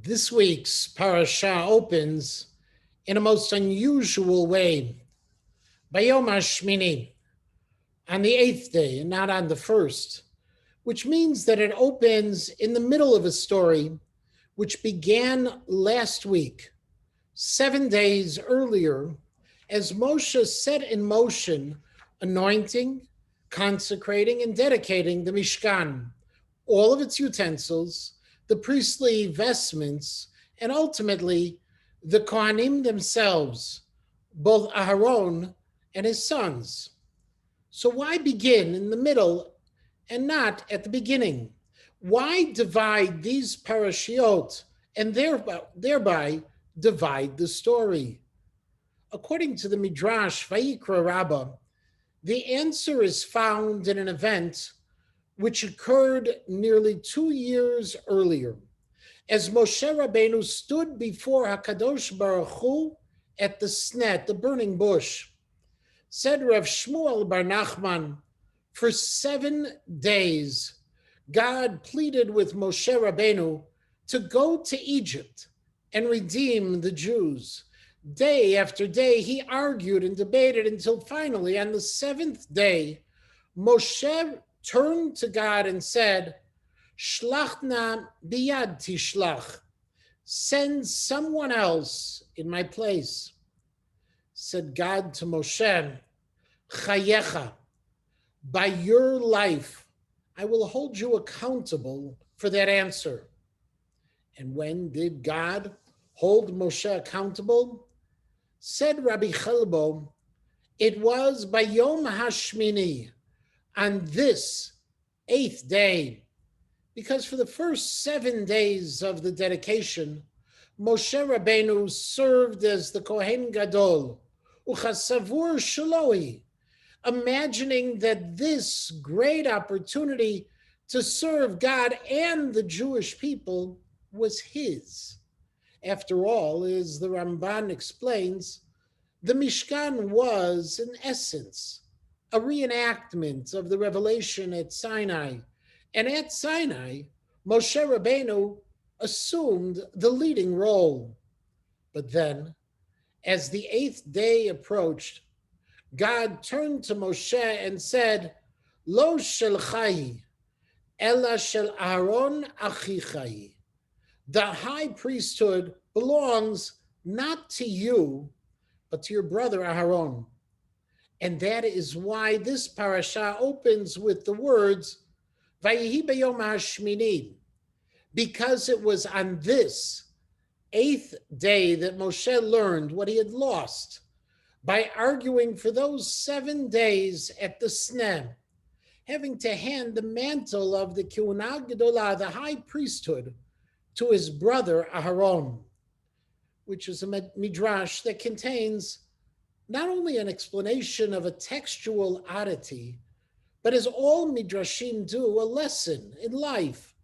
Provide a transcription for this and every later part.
This week's parasha opens in a most unusual way. Bayom Shemini, on the eighth day and not on the first, which means that it opens in the middle of a story which began last week, 7 days earlier, as Moshe set in motion anointing, consecrating, and dedicating the Mishkan, all of its utensils, the priestly vestments, and ultimately the Kohanim themselves, both Aharon and his sons. So why begin in the middle and not at the beginning? Why divide these parashiot and thereby divide the story? According to the Midrash Vayikra Rabba, the answer is found in an event which occurred nearly 2 years earlier, as Moshe Rabbeinu stood before HaKadosh Baruch Hu at the snet, the burning bush. Said Rav Shmuel Bar Nachman, for 7 days, God pleaded with Moshe Rabbeinu to go to Egypt and redeem the Jews. Day after day, he argued and debated until finally, on the 7th day, Moshe turned to God and said, Shlachna biyad tishlach, send someone else in my place. Said God to Moshe, Chayecha, by your life, I will hold you accountable for that answer. And when did God hold Moshe accountable? Said Rabbi Chelbo, it was by Yom HaShmini, on this 8th day, because for the first 7 days of the dedication, Moshe Rabbeinu served as the Kohen Gadol, Uchasavur Shaloi, imagining that this great opportunity to serve God and the Jewish people was his. After all, as the Ramban explains, the Mishkan was, in essence, a reenactment of the revelation at Sinai. And at Sinai, Moshe Rabbeinu assumed the leading role. But then, as the 8th day approached, God turned to Moshe and said, Lo shelchai, ela shel Aaron achichai. The high priesthood belongs not to you, but to your brother Aharon. And that is why this parasha opens with the words, Vayehi b'yom hashmini, because it was on this 8th day that Moshe learned what he had lost by arguing for those 7 days at the Snem, having to hand the mantle of the Kiuna Gedolah, the high priesthood, to his brother Aharon, which is a midrash that contains not only an explanation of a textual oddity, but as all midrashim do, a lesson in life,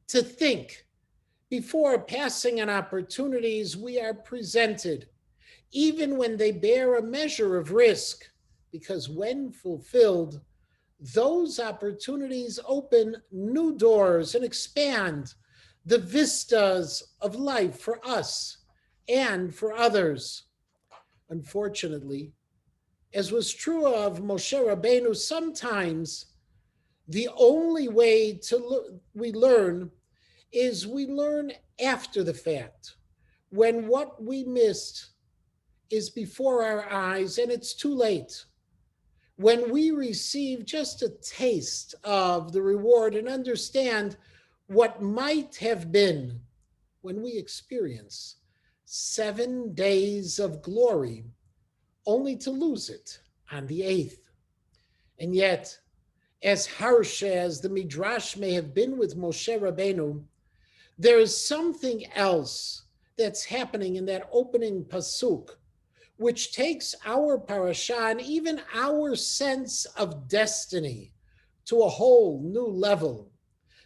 to think before passing on opportunities we are presented, even when they bear a measure of risk, because when fulfilled, those opportunities open new doors and expand the vistas of life for us and for others. Unfortunately, as was true of Moshe Rabbeinu, sometimes the only way we learn is we learn after the fact, when what we missed is before our eyes and it's too late. When we receive just a taste of the reward and understand what might have been, when we experience 7 days of glory, only to lose it on the 8th. And yet, as harsh as the Midrash may have been with Moshe Rabbeinu, there is something else that's happening in that opening pasuk, which takes our parasha and even our sense of destiny to a whole new level,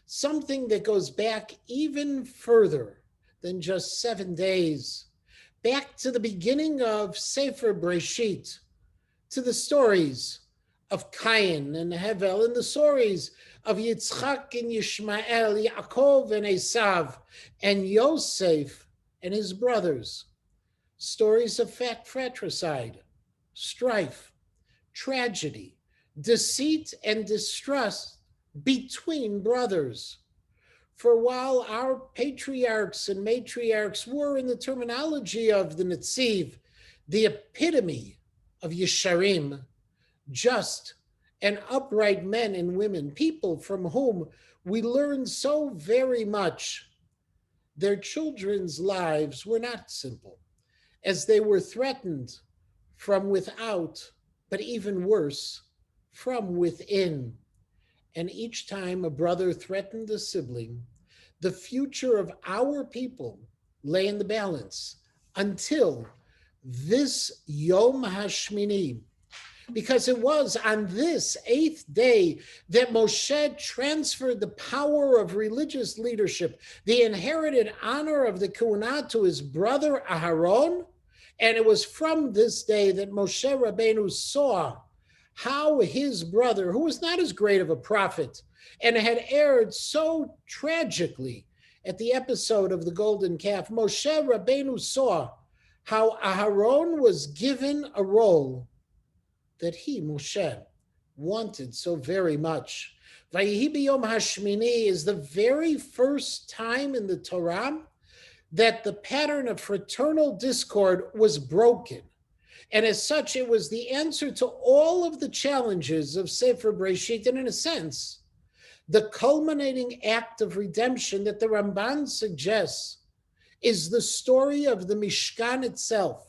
something that goes back even further than just 7 days, back to the beginning of Sefer Breshit, to the stories of Cain and Hevel, and the stories of Yitzchak and Yishmael, Yaakov and Esav, and Yosef and his brothers. Stories of fratricide, strife, tragedy, deceit, and distrust between brothers. For while our patriarchs and matriarchs were, in the terminology of the Netziv, the epitome of Yesharim, just and upright men and women, people from whom we learn so very much, their children's lives were not simple, as they were threatened from without, but even worse, from within. And each time a brother threatened a sibling, the future of our people lay in the balance until this Yom HaShmini, because it was on this 8th day that Moshe transferred the power of religious leadership, the inherited honor of the Keunah, to his brother Aharon. And it was from this day that Moshe Rabbeinu saw how his brother, who was not as great of a prophet and had erred so tragically at the episode of the golden calf, Moshe Rabbeinu saw how Aharon was given a role that he, Moshe, wanted so very much. Vayihi b'yom hashmini is the very first time in the Torah that the pattern of fraternal discord was broken. And as such, it was the answer to all of the challenges of Sefer Breshit, and in a sense, the culminating act of redemption that the Ramban suggests is the story of the Mishkan itself.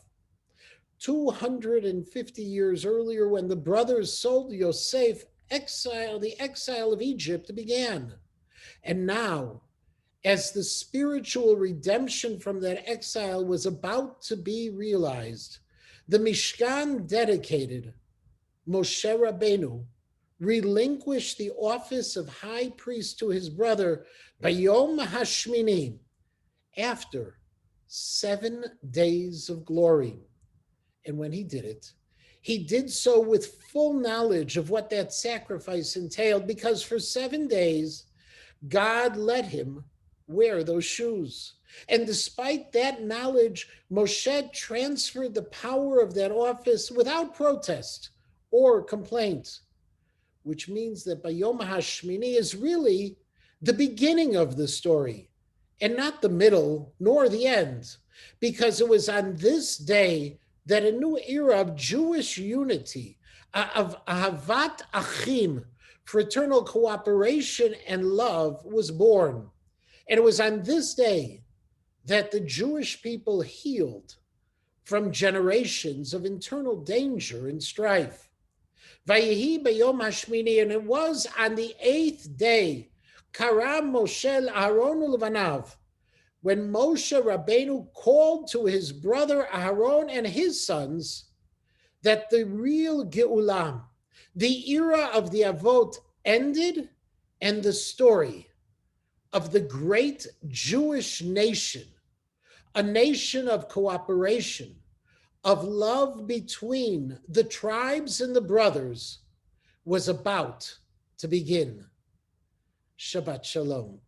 250 years earlier, when the brothers sold Yosef, the exile of Egypt began. And now, as the spiritual redemption from that exile was about to be realized, the Mishkan dedicated, Moshe Rabbeinu relinquished the office of high priest to his brother Bayom Hashmini after 7 days of glory. And when he did so with full knowledge of what that sacrifice entailed, because for 7 days, God let him wear those shoes. And despite that knowledge, Moshe transferred the power of that office without protest or complaint, which means that Bayom HaShmini is really the beginning of the story and not the middle nor the end, because it was on this day that a new era of Jewish unity, of Ahavat Achim, fraternal cooperation and love, was born. And it was on this day that the Jewish people healed from generations of internal danger and strife. Vayehi b'yom hashmini, and it was on the 8th day, Karam Moshe Aharon ulevanav, when Moshe Rabbeinu called to his brother Aharon and his sons, that the real Geulah, the era of the Avot, ended, and the story of the great Jewish nation, a nation of cooperation, of love between the tribes and the brothers, was about to begin. Shabbat Shalom.